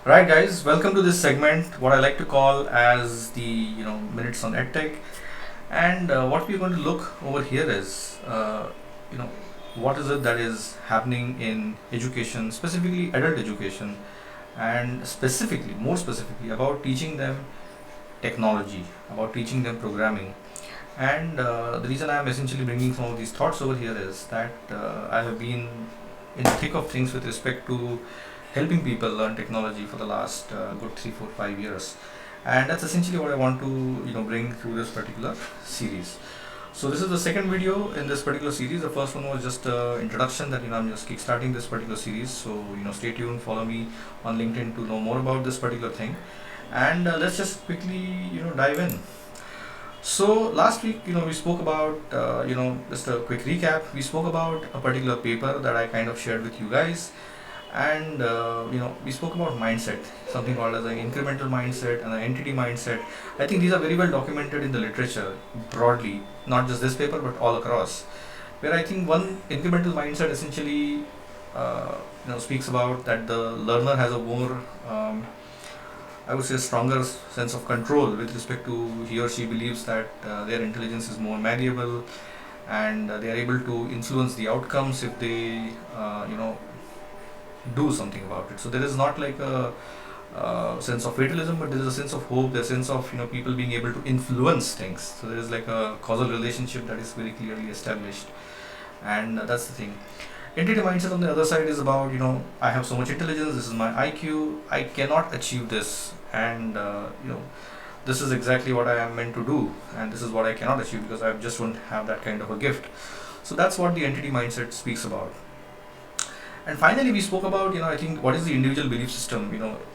Right, guys, welcome to this segment, what I like to call as the minutes on EdTech. And what we're going to look over here is, you know, what is it that is happening in education, specifically adult education, and specifically, more specifically, about teaching them technology, about teaching them programming. And the reason I'm essentially bringing some of these thoughts over here is that I have been in the thick of things with respect to helping people learn technology for the last good 3, 4, 5 years, and that's essentially what I want to bring through this particular series. So this is the second video in this particular series. The first one was just introduction that I'm just kickstarting this particular series. So stay tuned, follow me on LinkedIn to know more about this particular thing, and let's just quickly dive in. So last week, we spoke about, just a quick recap. We spoke about a particular paper that I kind of shared with you guys, and we spoke about mindset, something called as an incremental mindset and an entity mindset. I think these are very well documented in the literature broadly, not just this paper but all across. Where I think one incremental mindset essentially, speaks about that the learner has a more I would say stronger sense of control with respect to he or she believes that their intelligence is more malleable, and they are able to influence the outcomes if they do something about it. So there is not like a sense of fatalism, but there is a sense of hope, there's a sense of people being able to influence things. So there is like a causal relationship that is very clearly established, and that's the thing. Entity mindset on the other side is about I have so much intelligence, this is my IQ, I cannot achieve this, and this is exactly what I am meant to do, and this is what I cannot achieve because I just don't have that kind of a gift. So that's what the entity mindset speaks about. And finally, we spoke about, I think, what is the individual belief system,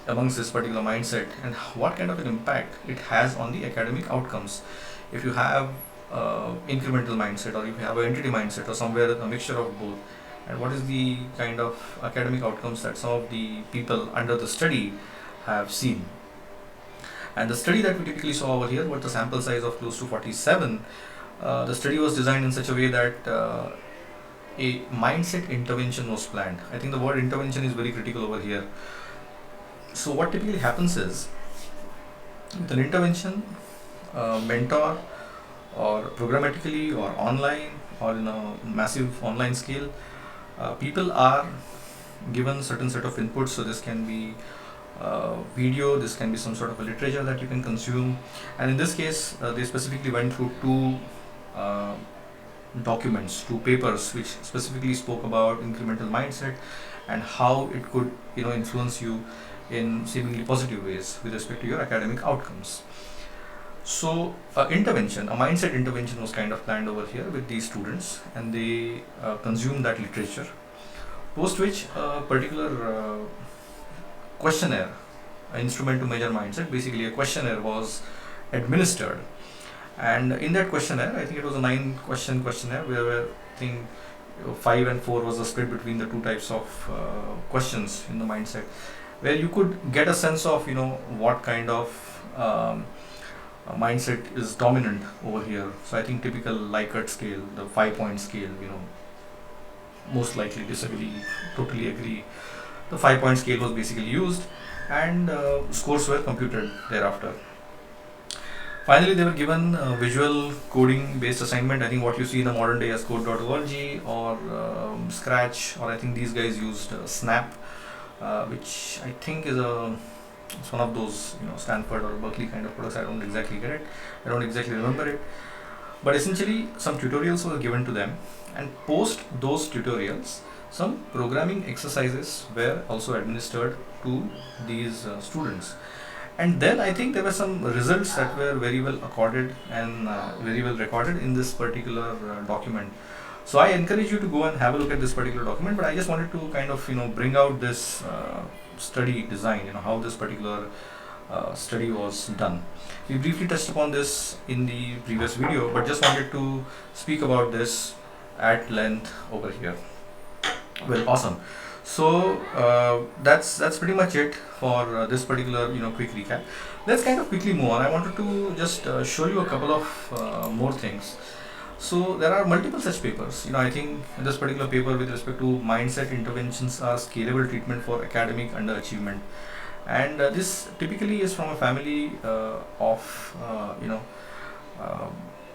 amongst this particular mindset, and what kind of an impact it has on the academic outcomes. If you have incremental mindset, or if you have an entity mindset, or somewhere a mixture of both, and what is the kind of academic outcomes that some of the people under the study have seen. And the study that we typically saw over here, with the sample size of close to 47, the study was designed in such a way that a mindset intervention was planned. I think the word intervention is very critical over here. So what typically happens is, with an intervention, mentor, or programmatically, or online, or in a massive online scale, people are given certain set of inputs. So this can be video, this can be some sort of a literature that you can consume, and in this case they specifically went through two uh, documents, two papers, which specifically spoke about incremental mindset and how it could influence you in seemingly positive ways with respect to your academic outcomes. So intervention, a mindset intervention was kind of planned over here with these students, and they consumed that literature, post which a particular questionnaire, an instrument to measure mindset, basically a questionnaire was administered. And in that questionnaire, I think it was a 9 question questionnaire, where I think 5 and 4 was the split between the two types of questions in the mindset, where you could get a sense of what kind of mindset is dominant over here. So I think typical Likert scale, the 5 point scale, most likely disagree, totally agree. The 5 point scale was basically used, and scores were computed thereafter. Finally, they were given a visual coding based assignment. I think what you see in the modern day as code.org, or Scratch, or I think these guys used Snap, which I think is it's one of those Stanford or Berkeley kind of products. I don't exactly get it. I don't exactly remember it. But essentially, some tutorials were given to them, and post those tutorials, some programming exercises were also administered to these students. And then I think there were some results that were very well accorded and very well recorded in this particular document. So I encourage you to go and have a look at this particular document, but I just wanted to kind of bring out this study design, how this particular study was done. We briefly touched upon this in the previous video, but just wanted to speak about this at length over here. Well, awesome. So that's pretty much it for this particular quick recap. Let's kind of quickly move on. I wanted to just show you a couple of more things. So there are multiple such papers. I think in this particular paper with respect to mindset interventions are scalable treatment for academic underachievement. And this typically is from a family of um,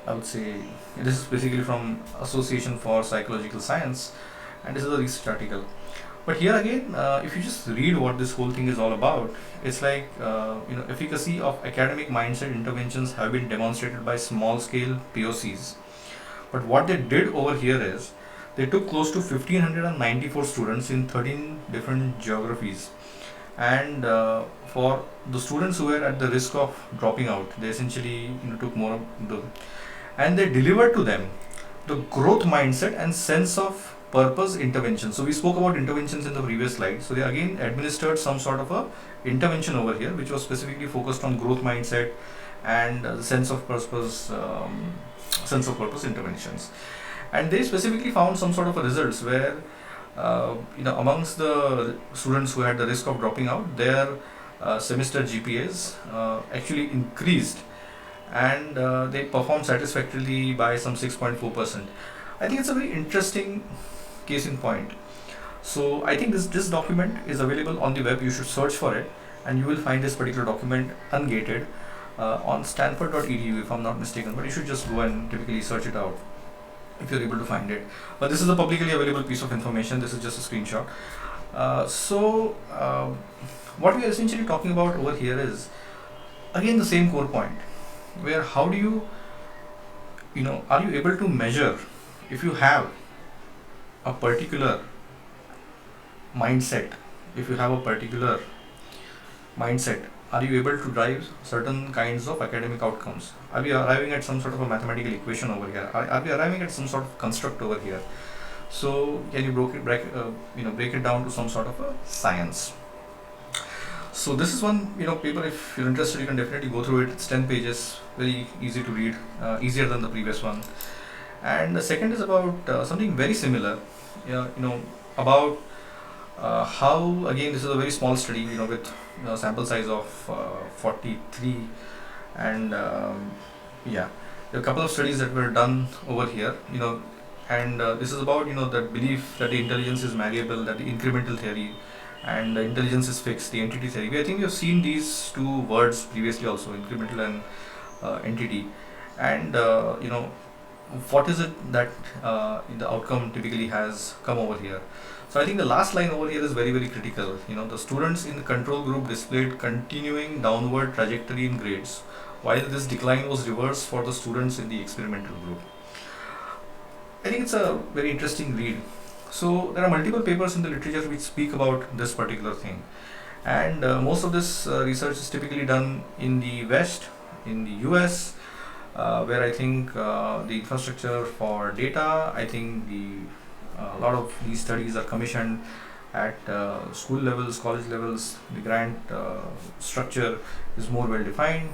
I would say this is basically from Association for Psychological Science, and this is a research article. But here again, if you just read what this whole thing is all about, it's like efficacy of academic mindset interventions have been demonstrated by small scale POCs. But what they did over here is they took close to 1594 students in 13 different geographies, and for the students who were at the risk of dropping out, they essentially took more of the, and they delivered to them the growth mindset and sense of purpose intervention. So we spoke about interventions in the previous slide. So they again administered some sort of a intervention over here, which was specifically focused on growth mindset and sense of purpose interventions. And they specifically found some sort of a results where amongst the students who had the risk of dropping out, their semester GPAs actually increased, and they performed satisfactorily by some 6.4%. I think it's a very interesting case in point. So I think this document is available on the web. You should search for it, and you will find this particular document ungated on stanford.edu if I'm not mistaken. But you should just go and typically search it out if you're able to find it. But this is a publicly available piece of information. This is just a screenshot. What we are essentially talking about over here is again the same core point, where how do you are you able to measure if you have a particular mindset, if you have a particular mindset, are you able to drive certain kinds of academic outcomes? Are we arriving at some sort of a mathematical equation over here? Are we arriving at some sort of construct over here? So can you break it down to some sort of a science? So this is one paper. If you're interested, you can definitely go through it. It's 10 pages, very easy to read, easier than the previous one. And the second is about something very similar, about how, again, this is a very small study, with sample size of 43, and yeah, there are a couple of studies that were done over here, and this is about that belief that the intelligence is malleable, that the incremental theory and the intelligence is fixed, the entity theory. I think we have seen these two words previously also, incremental and entity, and what is it that the outcome typically has come over here. So I think the last line over here is very, very critical. The students in the control group displayed continuing downward trajectory in grades, while this decline was reversed for the students in the experimental group. I think it's a very interesting read. So there are multiple papers in the literature which speak about this particular thing, and most of this research is typically done in the West, in the US, where I think the infrastructure for data, I think a lot of these studies are commissioned at school levels, college levels. The grant structure is more well defined.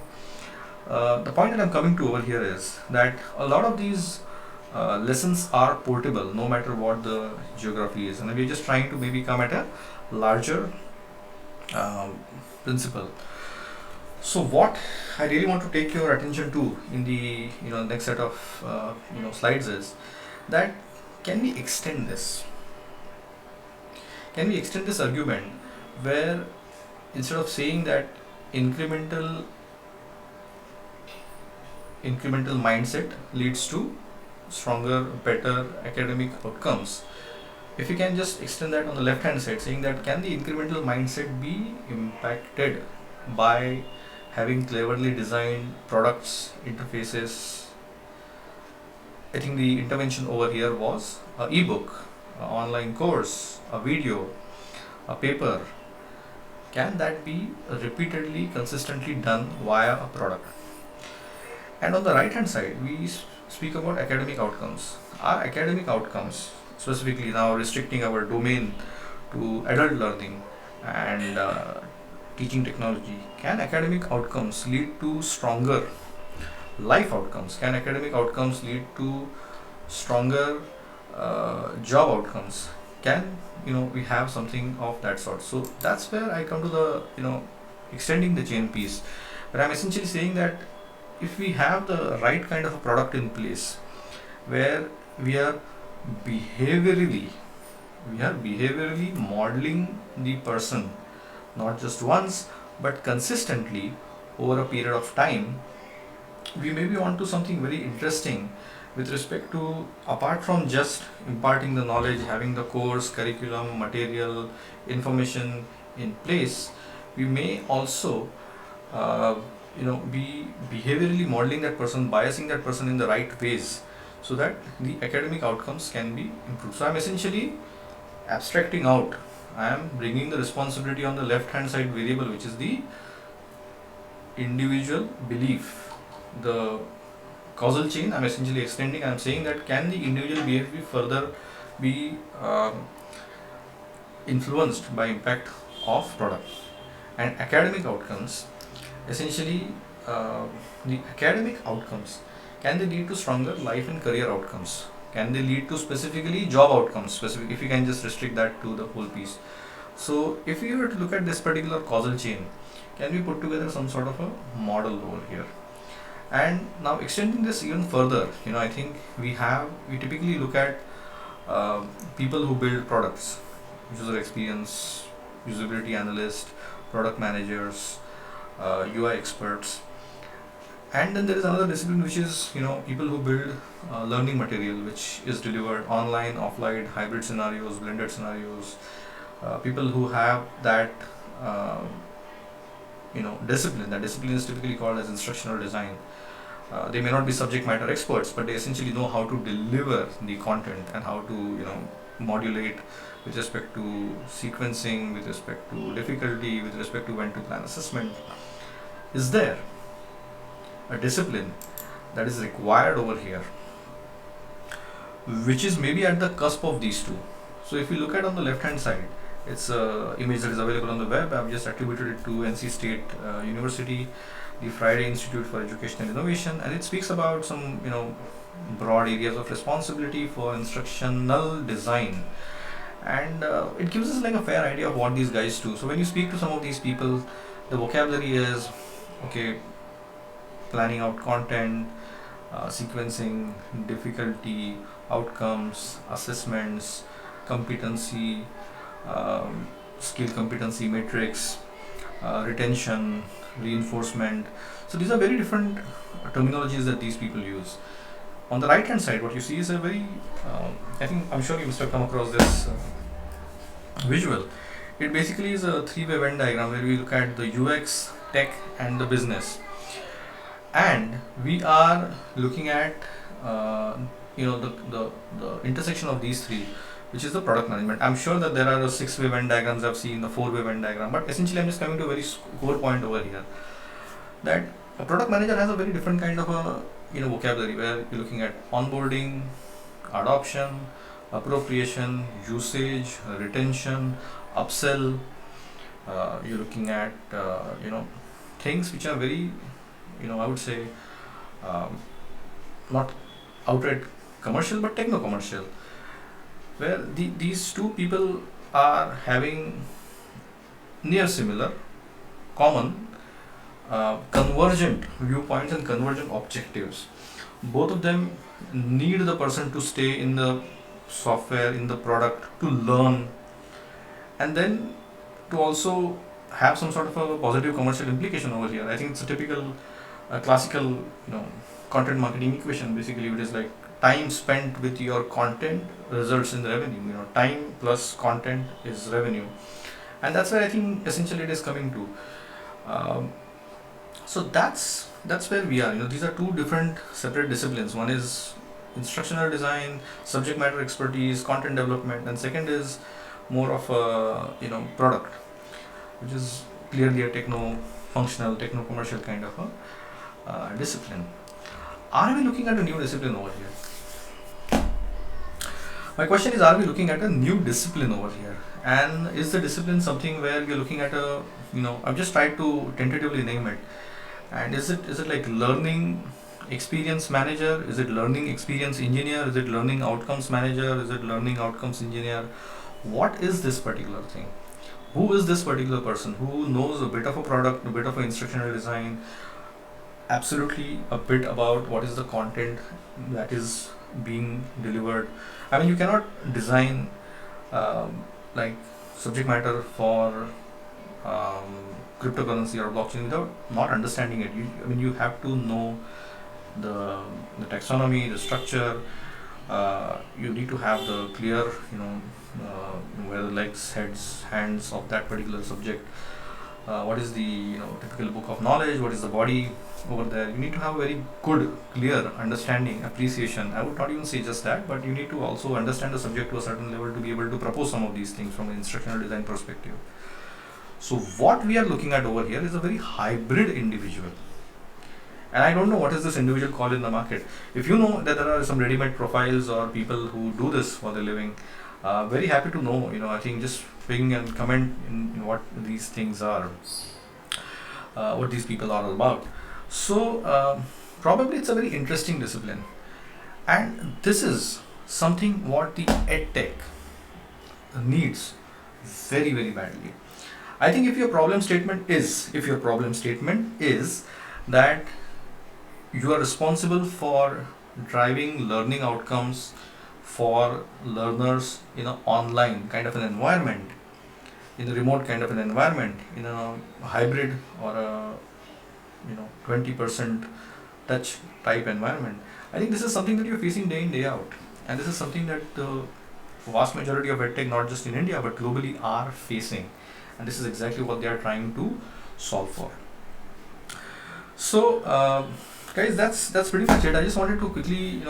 The point that I'm coming to over here is that a lot of these lessons are portable no matter what the geography is, and we're just trying to maybe come at a larger principle. So what I really want to take your attention to in the next set of slides is that can we extend this? Can we extend this argument where instead of saying that incremental mindset leads to stronger, better academic outcomes, if you can just extend that on the left hand side, saying that can the incremental mindset be impacted by having cleverly designed products, interfaces. I think the intervention over here was an ebook, an online course, a video, a paper. Can that be repeatedly, consistently done via a product? And on the right hand side, we speak about academic outcomes. Our academic outcomes, specifically now restricting our domain to adult learning and teaching technology, can academic outcomes lead to stronger life outcomes? Can academic outcomes lead to stronger job outcomes? Can we have something of that sort? So that's where I come to the extending the chain piece, where I'm essentially saying that if we have the right kind of a product in place, where we are behaviorally modeling the person not just once, but consistently over a period of time, we may be onto something very interesting with respect to, apart from just imparting the knowledge, having the course, curriculum, material, information in place, we may also uh, be behaviorally modeling that person, biasing that person in the right ways, so that the academic outcomes can be improved. So I'm essentially abstracting out. I am bringing the responsibility on the left hand side variable, which is the individual belief. The causal chain I'm essentially extending. I'm saying that can the individual behavior further be influenced by impact of product and academic outcomes. Essentially, the academic outcomes, can they lead to stronger life and career outcomes? Can they lead to specifically job outcomes? Specific, if you can just restrict that to the whole piece. So, if you were to look at this particular causal chain, can we put together some sort of a model over here? And now extending this even further, I think we typically look at people who build products, user experience, usability analyst, product managers, UI experts, and then there is another discipline which is people who build learning material which is delivered online, offline, hybrid scenarios, blended scenarios. People who have that uh, discipline. That discipline is typically called as instructional design. They may not be subject matter experts, but they essentially know how to deliver the content and how to modulate with respect to sequencing, with respect to difficulty, with respect to when to plan assessment. Is there a discipline that is required over here, which is maybe at the cusp of these two? So if you look at on the left hand side, it's an image that is available on the web. I've just attributed it to NC State University, the Friday Institute for Educational Innovation, and it speaks about some broad areas of responsibility for instructional design, and it gives us like a fair idea of what these guys do. So when you speak to some of these people, the vocabulary is okay: planning out content, sequencing, difficulty, outcomes, assessments, competency, skill competency matrix, retention, reinforcement. So these are very different terminologies that these people use. On the right hand side, what you see is a very, I'm sure you must have come across this visual. It basically is a three-way Venn diagram where we look at the UX, tech, and the business, and we are looking at the intersection of these three, which is the product management. I'm sure that there are a six-way Venn diagrams I've seen, the four-way Venn diagram, but essentially I'm just coming to a very core point over here, that a product manager has a very different kind of a vocabulary, where you're looking at onboarding, adoption, appropriation, usage, retention, upsell. You're looking at things which are very I would say um, not outright commercial but techno commercial, where these two people are having near similar, common, convergent viewpoints and convergent objectives. Both of them need the person to stay in the software, in the product, to learn, and then to also have some sort of a positive commercial implication over here. I think it's a typical classical content marketing equation. Basically it is like time spent with your content results in revenue. Time plus content is revenue, and that's where I think essentially it is coming to. So that's where we are. These are two different separate disciplines. One is instructional design, subject matter expertise, content development, and second is more of a product, which is clearly a techno functional, techno commercial kind of a discipline. Are we looking at a new discipline over here? My question is, are we looking at a new discipline over here? And is the discipline something where we're looking at a, I've just tried to tentatively name it. And is it like learning experience manager? Is it learning experience engineer? Is it learning outcomes manager? Is it learning outcomes engineer? What is this particular thing? Who is this particular person who knows a bit of a product, a bit of an instructional design, absolutely a bit about what is the content that is being delivered? I mean, you cannot design like subject matter for cryptocurrency or blockchain without not understanding it. I mean, you have to know the taxonomy, the structure. You need to have the clear, where the legs, heads, hands of that particular subject. What is the typical book of knowledge? What is the body over there? You need to have a very good, clear understanding, appreciation. I would not even say just that, but you need to also understand the subject to a certain level to be able to propose some of these things from an instructional design perspective. So what we are looking at over here is a very hybrid individual. And I don't know what is this individual called in the market. If you know that there are some ready-made profiles or people who do this for their living, very happy to know. I think just ping and comment in what these things are, what these people are all about. So probably it's a very interesting discipline, and this is something what the EdTech needs very, very badly. I think if your problem statement is that you are responsible for driving learning outcomes for learners in an online kind of an environment, in a remote kind of an environment, in a hybrid or a 20% touch type environment. I think this is something that you're facing day in, day out, and this is something that the vast majority of EdTech, not just in India but globally, are facing, and this is exactly what they are trying to solve for. So guys, that's pretty much it. I just wanted to quickly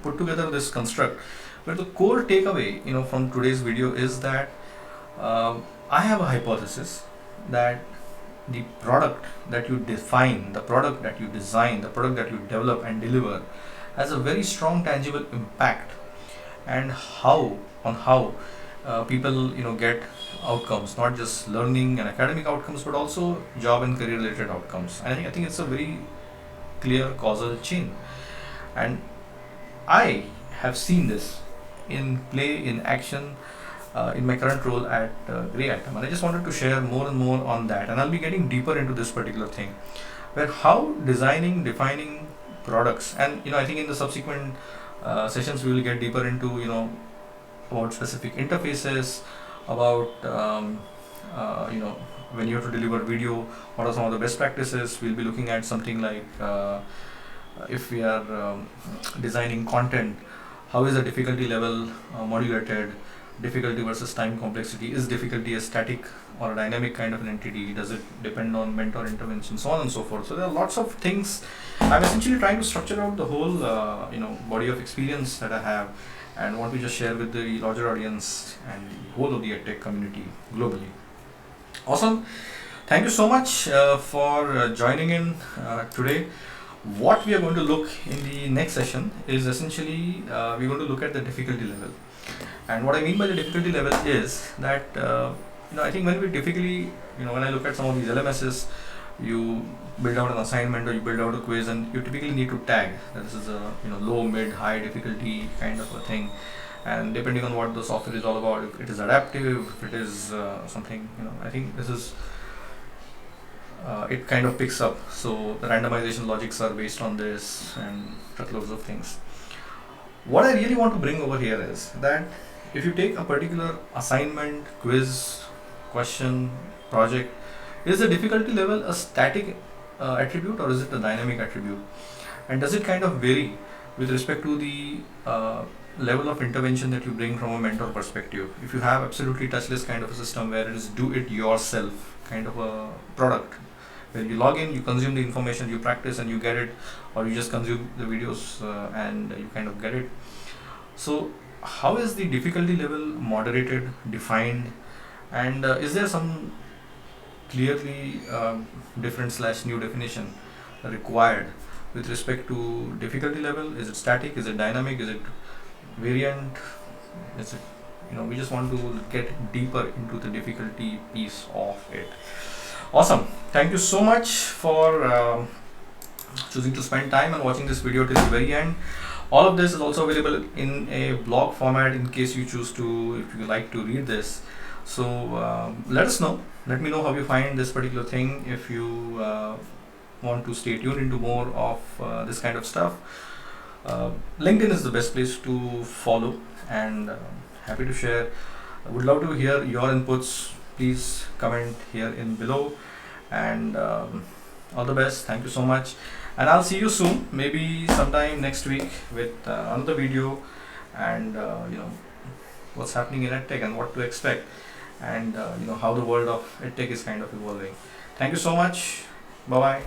put together this construct, but the core takeaway from today's video is that I have a hypothesis that the product that you define, the product that you design, the product that you develop and deliver has a very strong tangible impact, and how people get outcomes, not just learning and academic outcomes, but also job and career related outcomes. And I think it's a very clear causal chain, and I have seen this in play, in action, in my current role at Grey Atom, and I just wanted to share more and more on that, and I'll be getting deeper into this particular thing, where how designing, defining products, and I think in the subsequent sessions we will get deeper into about specific interfaces, about when you have to deliver video, what are some of the best practices. We'll be looking at something like if we are designing content, how is the difficulty level modulated, difficulty versus time complexity. Is difficulty a static or a dynamic kind of an entity? Does it depend on mentor intervention, so on and so forth. So there are lots of things. I'm essentially trying to structure out the whole body of experience that I have, and want to just share with the larger audience and the whole of the EdTech community globally. Awesome. Thank you so much for joining in today. What we are going to look in the next session is essentially we're going to look at the difficulty level. And what I mean by the difficulty level is that I think when we typically when I look at some of these LMSs, you build out an assignment or you build out a quiz, and you typically need to tag that this is a low, mid, high difficulty kind of a thing. And depending on what the software is all about, if it is adaptive, if it is something, I think this is it kind of picks up. So the randomization logics are based on this and truckloads of things. What I really want to bring over here is that if you take a particular assignment, quiz, question, project, is the difficulty level a static attribute or is it a dynamic attribute? And does it kind of vary with respect to the level of intervention that you bring from a mentor perspective? If you have absolutely touchless kind of a system where it is do it yourself kind of a product, where you log in, you consume the information, you practice and you get it, or you just consume the videos and you kind of get it. So how is the difficulty level moderated, defined, and is there some clearly different / new definition required with respect to difficulty level? Is it static? Is it dynamic? Is it variant? Is it we just want to get deeper into the difficulty piece of it. Awesome. Thank you so much for choosing to spend time and watching this video till the very end. All of this is also available in a blog format in case you choose to, if you like to read this. So let us know. Let me know how you find this particular thing. If you want to stay tuned into more of this kind of stuff, LinkedIn is the best place to follow, and happy to share. I would love to hear your inputs. Please comment here in below, And all the best. Thank you so much, and I'll see you soon, maybe sometime next week with another video, and what's happening in edtech and what to expect, and how the world of edtech is kind of evolving. Thank you so much. Bye bye.